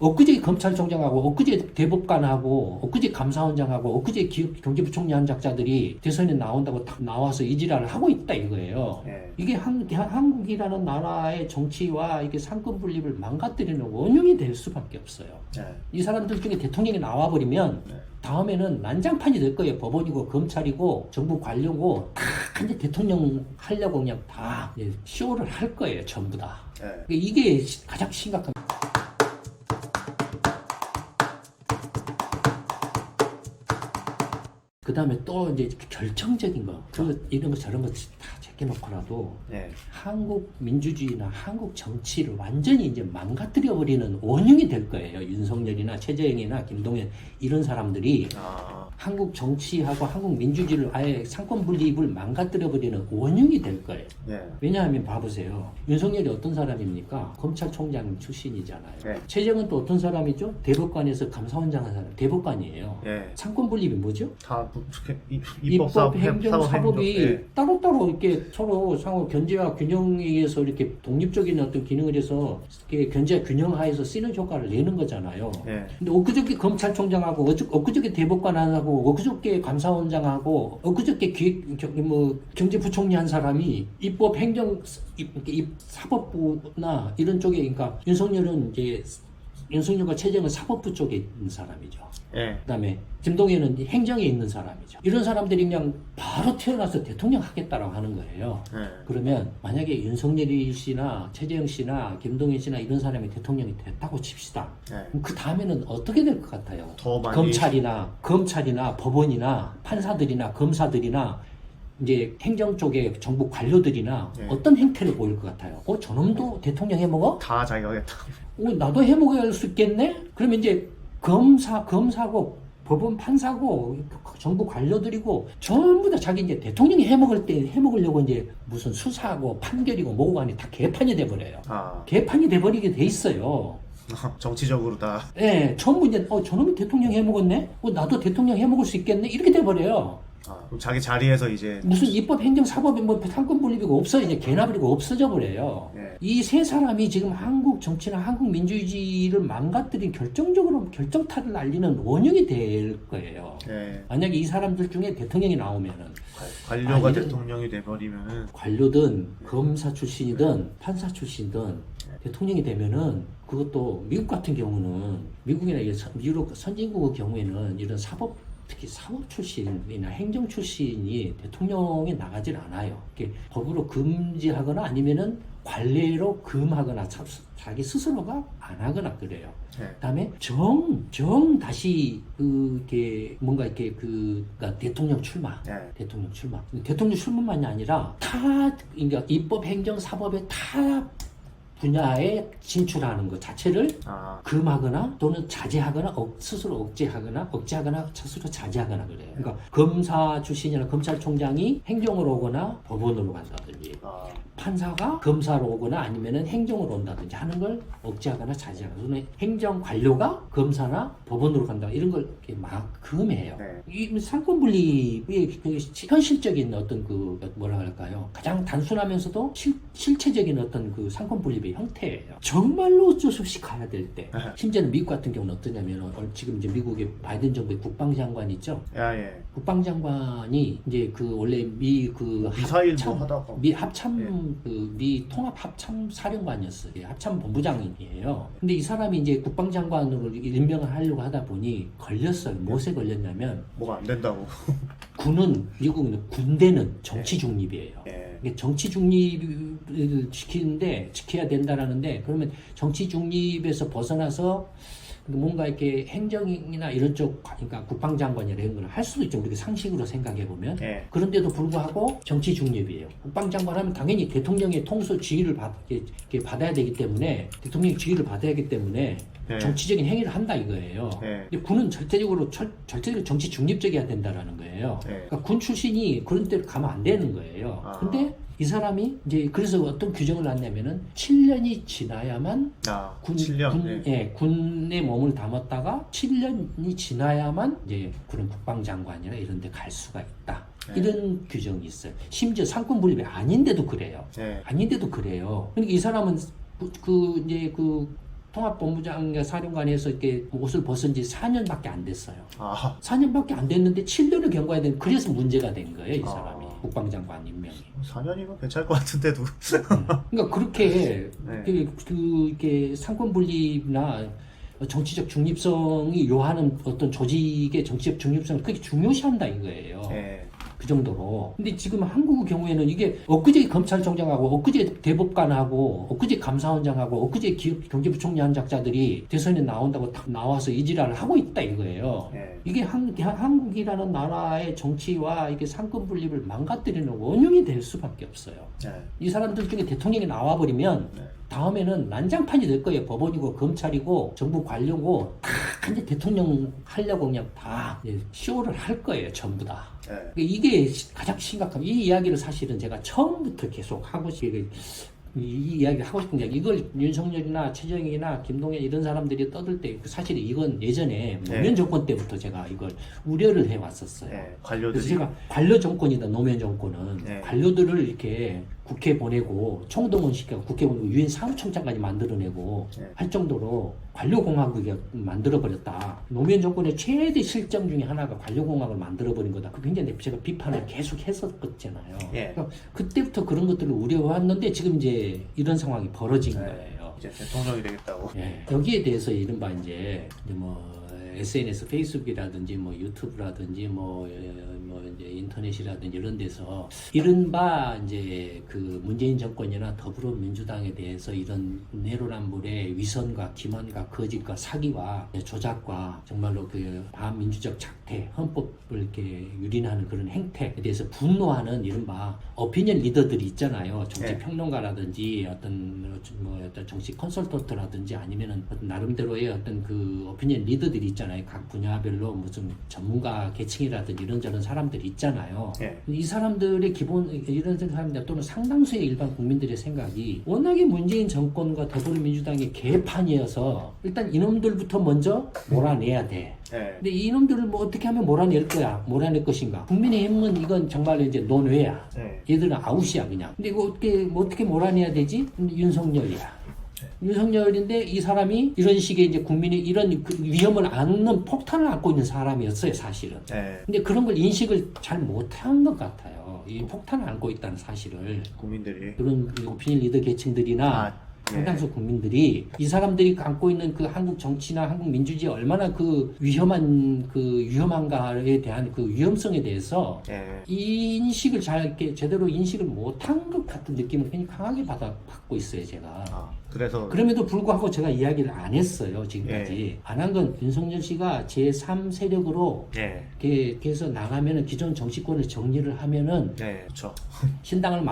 엊그제 검찰총장하고 엊그제 대법관하고 엊그제 감사원장하고 엊그제 경제부총리 한 작자들이 대선에 나온다고 탁 나와서 이 지랄을 하고 있다 이거예요. 예. 이게 한국이라는 나라의 정치와 이게 상권 분립을 망가뜨리는 원흉이 될 수밖에 없어요. 예. 이 사람들 중에 대통령이 나와버리면 네. 다음에는 난장판이 될 거예요. 법원이고 검찰이고 정부 관료고 다 이제 대통령 하려고 그냥 다 쇼를 할 거예요. 전부 다. 예. 이게 가장 심각한. 그 다음에 또 이제 결정적인 거, 이런 거 저런 거 다 제껴놓고라도 예. 한국 민주주의나 한국 정치를 완전히 이제 망가뜨려버리는 원흉이 될 거예요. 윤석열이나 최재형이나 김동연 이런 사람들이 한국 정치하고 한국 민주주의를 아예 상권 분립을 망가뜨려버리는 원흉이 될 거예요. 예. 왜냐하면 봐보세요. 윤석열이 어떤 사람입니까? 검찰총장 출신이잖아요. 예. 최재형은 또 어떤 사람이죠? 대법관에서 감사원장 한 사람, 대법관이에요. 예. 상권 분립이 뭐죠? 다 입법, 사법, 행정, 사법, 사법이 행정. 예. 따로따로 이렇게 서로 상호 견제와 균형에 의해서 이렇게 독립적인 어떤 기능을 해서 이렇게 견제와 균형 하에서 쓰는 효과를 내는 거잖아요. 예. 근데 엊그저께 검찰총장하고 엊그저께 대법관하고 엊그저께 감사원장하고 엊그저께 경제부총리 한 사람이 입법, 행정, 사법부나 이런 쪽에 그러니까 윤석열과 최재형은 사법부 쪽에 있는 사람이죠. 예. 그다음에 김동연은 행정에 있는 사람이죠. 이런 사람들이 그냥 바로 태어나서 대통령 하겠다라고 하는 거예요. 예. 그러면 만약에 윤석열 씨나 최재형 씨나 김동연 씨나 이런 사람이 대통령이 됐다고 칩시다. 예. 그럼 그 다음에는 어떻게 될 것 같아요? 더 많이 검찰이나 법원이나 판사들이나 검사들이나 이제 행정 쪽의 정부 관료들이나 네. 어떤 행태를 보일 것 같아요? 저놈도 대통령 해먹어? 다 자기가 하겠다. 나도 해먹을 수 있겠네? 그러면 이제 검사고 법원 판사고 정부 관료들이고 전부 다 자기 이제 대통령이 해먹으려고 이제 무슨 수사하고 판결이고 뭐고 간에 다 개판이 돼버려요. 개판이 돼버리게 돼 있어요. 정치적으로 다. 예, 전부 이제 저놈이 대통령 해먹었네? 나도 대통령 해먹을 수 있겠네? 이렇게 돼버려요. 그럼 자기 자리에서 이제 무슨 입법, 행정, 사법이 상권 분립이고 없어 이제 개나버리고 없어져 버려요. 예. 이 세 사람이 지금 한국 정치나 한국 민주주의를 망가뜨린 결정타를 날리는 원흉이 될 거예요. 예. 만약에 이 사람들 중에 대통령이 나오면은 관료가 이런 대통령이 돼버리면은 관료든 검사 출신이든 판사 출신이든 대통령이 되면은 그것도 미국 같은 경우는 미국이나 유럽 선진국의 경우에는 이런 특히 사법 출신이나 행정 출신이 대통령에 나가질 않아요. 이렇게 법으로 금지하거나 아니면은 관례로 금하거나 자기 스스로가 안 하거나 그래요. 네. 그다음에 다시 그러니까 대통령 출마. 네. 대통령 출마만이 아니라 그러니까 입법, 행정, 사법에 다 분야에 진출하는 것 자체를 금하거나 또는 자제하거나 스스로 억제하거나 스스로 자제하거나 그래요. 그러니까 검사 출신이나 검찰총장이 행정으로 오거나 법원으로 간다든지 판사가 검사로 오거나 아니면은 행정으로 온다든지 하는 걸 억제하거나 자제하거나 또는 행정 관료가 검사나 법원으로 간다 이런 걸 이렇게 막 금해요. 네. 이 상권 분립이 현실적인 어떤 뭐라 할까요? 가장 단순하면서도 실체적인 어떤 상권 분립의 형태예요. 정말로 어쩔 수 없이 가야 될 때, 심지어는 미국 같은 경우는 어떠냐면 지금 이제 미국의 바이든 정부의 국방장관 있죠. 예. 국방장관이 이제 원래 미사일도 하다가 미 통합 합참 사령관이었어요. 합참 본부장이에요. 근데 이 사람이 이제 국방장관으로 임명을 하려고 하다 보니 걸렸어요. 무엇에 걸렸냐면 뭐가 안 된다고. 미국은 군대는 정치 중립이에요. 예. 정치 중립을 지켜야 된다라는데 그러면 정치 중립에서 벗어나서 뭔가 이렇게 행정이나 이런 쪽, 그러니까 국방장관이나 이런 걸 할 수도 있죠. 우리가 상식으로 생각해 보면. 예. 그런데도 불구하고 정치 중립이에요. 국방장관 하면 당연히 대통령의 통수 지휘를 받아야 되기 때문에, 대통령의 지휘를 받아야 하기 때문에 예. 정치적인 행위를 한다 이거예요. 예. 근데 군은 절대적으로 정치 중립적이어야 된다라는 거예요. 예. 그러니까 군 출신이 그런 데로 가면 안 되는 거예요. 근데 이 사람이 이제 그래서 어떤 규정을 놨냐면은 7년이 지나야만 7년. 군에 몸을 담았다가 7년이 지나야만 이제 그런 국방장관이나 이런 데 갈 수가 있다. 이런 규정이 있어요. 심지어 상권 분립이 아닌데도 그래요. 아닌데도 그래요. 그러니까 이 사람은 통합본부장 사령관에서 이렇게 옷을 벗은 지 4년밖에 안 됐어요. 아, 4년밖에 안 됐는데 7년을 경과해야 되는, 그래서 문제가 된 거예요, 이 사람이. 국방장관 임명이. 4년이면 괜찮을 것 같은데도. 그러니까 그렇게 네. 이렇게 상권 분립이나 정치적 중립성이 요하는 어떤 조직의 정치적 중립성을 그렇게 중요시한다 이거예요. 네. 그 정도로. 근데 지금 한국의 경우에는 이게 엊그제 검찰총장하고 엊그제 대법관하고 엊그제 감사원장하고 엊그제 경제부총리 한 작자들이 대선에 나온다고 딱 나와서 이 지랄을 하고 있다 이거예요. 네. 이게 한국이라는 나라의 정치와 이게 상권 분립을 망가뜨리는 원흉이 될 수밖에 없어요. 네. 이 사람들 중에 대통령이 나와버리면 네. 다음에는 난장판이 될 거예요. 법원이고 검찰이고 정부 관료고 다 이제 대통령 하려고 그냥 다 이제 쇼를 할 거예요. 전부 다. 네. 이게 가장 심각한, 이 이야기를 사실은 제가 처음부터 계속 하고 싶은, 이 이야기를 하고 싶은 게, 이걸 윤석열이나 최정희나 김동연 이런 사람들이 떠들 때 사실 이건 예전에 노무현 정권 때부터 제가 이걸 우려를 해왔었어요. 네. 그래서 관료들이. 제가 관료 정권이다, 노무현 정권은 네. 관료들을 이렇게 국회 보내고 총동원 시켜 국회 보내고 유엔 사무총장까지 만들어내고 네. 할 정도로 관료공화국이 만들어버렸다. 노무현 정권의 최대 실정 중에 하나가 관료공화국을 만들어버린 거다. 그 굉장히 제가 비판을 계속 했었잖아요. 예. 그러니까 그때부터 그런 것들을 우려해왔는데 지금 이제 이런 상황이 벌어진 네. 거예요. 이제 대통령이 되겠다고. 예. 여기에 대해서 이른바 이제 뭐 SNS, 페이스북이라든지 뭐 유튜브라든지 뭐 이제 인터넷이라든지 이런 데서 이른바 이제 그 문재인 정권이나 더불어민주당에 대해서 이런 내로남불의 위선과 기만과 거짓과 사기와 조작과 정말로 그 반민주적 작태, 헌법을 이렇게 유린하는 그런 행태에 대해서 분노하는 이른바 오피니언 리더들이 있잖아요. 정치 평론가라든지 어떤 정치 컨설턴트라든지 아니면은 어떤 나름대로의 어떤 그 오피니언 리더들이 있잖아요. 각 분야별로 무슨 전문가 계층이라든지 이런저런 사람들이 있잖아요. 이 사람들의 이런 사람들 또는 상당수의 일반 국민들의 생각이 워낙에 문재인 정권과 더불어민주당의 개판이어서 일단 이놈들부터 먼저 몰아내야 돼. 근데 이놈들을 뭐 어떻게 하면 몰아낼 것인가? 국민의힘은 이건 정말로 이제 논외야. 얘들은 아웃이야 그냥. 근데 이거 어떻게 몰아내야 되지? 윤석열이야. 윤석열인데 이 사람이 이런 식의 이제 국민의 이런 그 위험을 안는 폭탄을 안고 있는 사람이었어요, 사실은. 근데 그런 걸 인식을 잘 못한 것 같아요. 이 폭탄을 안고 있다는 사실을. 국민들이. 그런 오피니언 리더 계층들이나 상당수 국민들이 이 사람들이 안고 있는 그 한국 정치나 한국 민주주의에 얼마나 그 위험한가에 대한 그 위험성에 대해서 이 인식을 잘 이렇게 제대로 인식을 못한 것 같은 느낌을 굉장히 강하게 받고 있어요, 제가. 그래서 그럼에도 불구하고 제가 이야기를 안 했어요, 지금까지. 안 한 건 윤석열 씨가 제3 세력으로 이렇게 해서 나가면은 기존 정치권을 정리를 하면은 그렇죠. 신당을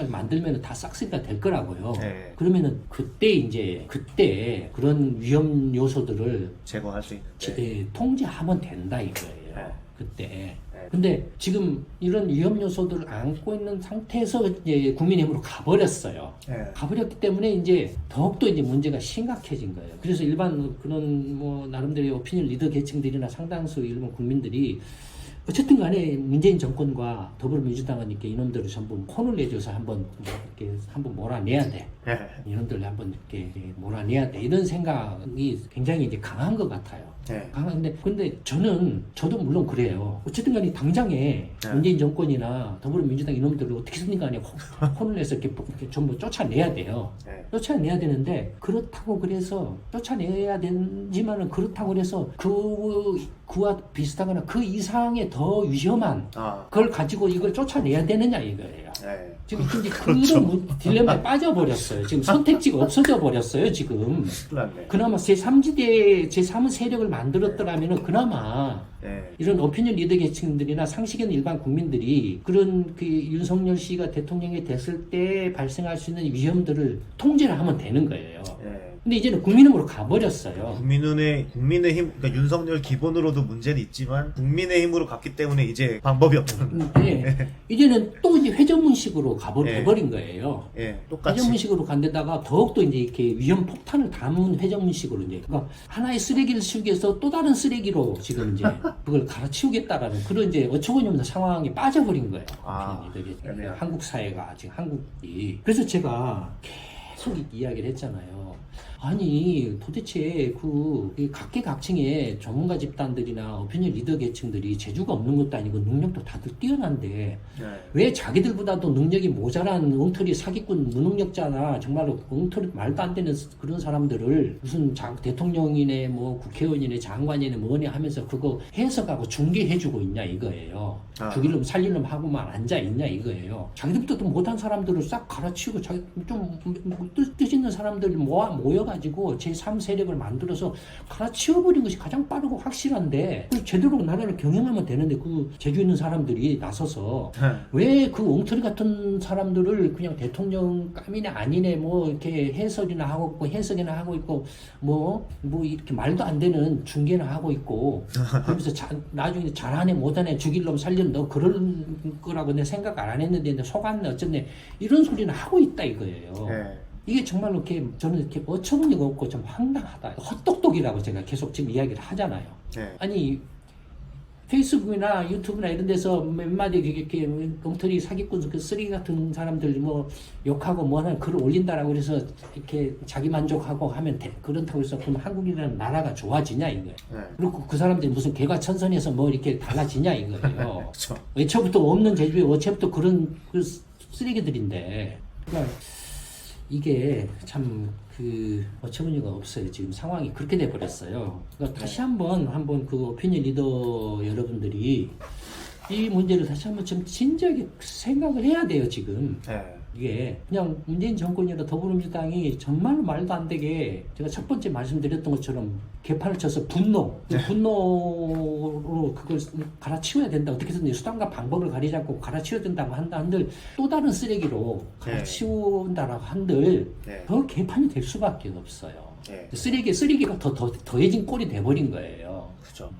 만들면은 다 싹쓸이가 될 거라고요. 그러면은 그때 그런 위험 요소들을 제거할 수 있는데 통제하면 된다 이거예요. 그때. 근데 지금 이런 위험 요소들을 안고 있는 상태에서 이제 국민의힘으로 가버렸어요. 가버렸기 때문에 이제 더욱더 이제 문제가 심각해진 거예요. 그래서 일반 그런 뭐 나름대로의 오피니언 리더 계층들이나 상당수 일본 국민들이 어쨌든 간에 문재인 정권과 더불어민주당은 이렇게 이놈들을 전부 혼을 내줘서 한번 몰아내야 돼. 이놈들을 한번 이렇게 몰아내야 돼. 이런 생각이 굉장히 이제 강한 것 같아요. 근데 저도 물론 그래요. 어쨌든 간에 당장에 문재인 정권이나 더불어민주당 이놈들을 어떻게든 간에 혼을 내서 이렇게 전부 쫓아내야 돼요. 쫓아내야 되는데 그렇다고 그래서 쫓아내야 되지만은 그렇다고 그래서 그와 비슷하거나 그 이상의 더 위험한 그걸 가지고 이걸 쫓아내야 되느냐 이거예요. 지금 이제 그런 딜레마에 빠져버렸어요. 지금 선택지가 없어져 버렸어요. 지금. 그나마 제3 세력을 만들었더라면은 그나마 이런 오피니언 리더 계층들이나 상식있는 일반 국민들이 그런 그 윤석열 씨가 대통령이 됐을 때 발생할 수 있는 위험들을 통제를 하면 되는 거예요. 근데 이제는 국민의힘으로 가버렸어요. 국민의힘, 그러니까 윤석열 기본으로도 문제는 있지만 국민의힘으로 갔기 때문에 이제 방법이 없는. 이제는 또 이제 회전문식으로 가버린 거예요. 똑같이. 회전문식으로 간 데다가 더욱더 이제 이렇게 위험 폭탄을 담은 회전문식으로 이제 그러니까 하나의 쓰레기를 치우기 위해서 또 다른 쓰레기로 지금 이제 그걸 갈아치우겠다라는 그런 이제 어처구니 없는 상황에 빠져버린 거예요. 한국 사회가 지금 한국이. 그래서 제가 계속 이야기를 했잖아요. 아니 도대체 이 각계각층의 전문가 집단들이나 오피니언 리더 계층들이 재주가 없는 것도 아니고 능력도 다들 뛰어난데 네. 왜 자기들보다도 능력이 모자란 엉터리 사기꾼 무능력자나 정말로 엉터리 말도 안 되는 그런 사람들을 무슨 대통령이네 뭐 국회의원이네 장관이네 뭐네 하면서 그거 해석하고 중계해주고 있냐 이거예요. 죽일놈 살릴놈 하고만 앉아 있냐 이거예요. 자기들보다도 못한 사람들을 싹 갈아치우고 자기 좀 뜻 있는 사람들 모여가지고 제3 세력을 만들어서 갈아치워버린 것이 가장 빠르고 확실한데 제대로 나라를 경영하면 되는데 그 재주 있는 사람들이 나서서 왜 그 엉터리 같은 사람들을 그냥 대통령 까미네 아니네 뭐 이렇게 해석이나 하고 있고 해석이나 하고 있고 뭐 이렇게 말도 안 되는 중계나 하고 있고 그러면서 나중에 잘하네 못하네 죽일 놈 살릴 너 그럴 거라고 내 생각 안 했는데 내 속았네 어쩌네 이런 소리는 하고 있다 이거예요. 네. 이게 정말로 이렇게 저는 이렇게 어처구니가 없고 좀 황당하다. 헛똑똑이라고 제가 계속 지금 이야기를 하잖아요. 네. 아니 페이스북이나 유튜브나 이런 데서 몇 마디 이렇게 엉터리 사기꾼 그 쓰레기 같은 사람들 뭐 욕하고 뭐 하는 글을 올린다라고 그래서 이렇게 자기 만족하고 하면 돼. 그렇다고 해서 그럼 한국이라는 나라가 좋아지냐 이거예요. 네. 그리고 그 사람들이 무슨 개과천선해서 뭐 이렇게 달라지냐 이거예요. 그렇죠. 애초부터 없는 제주에 어째부터 그런 그 쓰레기들인데. 그러니까 이게 참 어처구니가 없어요. 지금 상황이 그렇게 돼 버렸어요. 그러니까 다시 한번 그 오피니언 리더 여러분들이 이 문제를 다시 한번 좀 진지하게 생각을 해야 돼요. 지금. 네. 이게 그냥 문재인 정권이나 더불어민주당이 정말 말도 안 되게 제가 첫 번째 말씀드렸던 것처럼 개판을 쳐서 분노로 그걸 갈아치워야 된다. 어떻게든 수단과 방법을 가리지 않고 갈아치워야 된다고 한다 한들 또 다른 쓰레기로 갈아치운다라고 한들 네. 더 개판이 될 수밖에 없어요. 네. 쓰레기가 더해진 꼴이 돼버린 거예요. 그죠.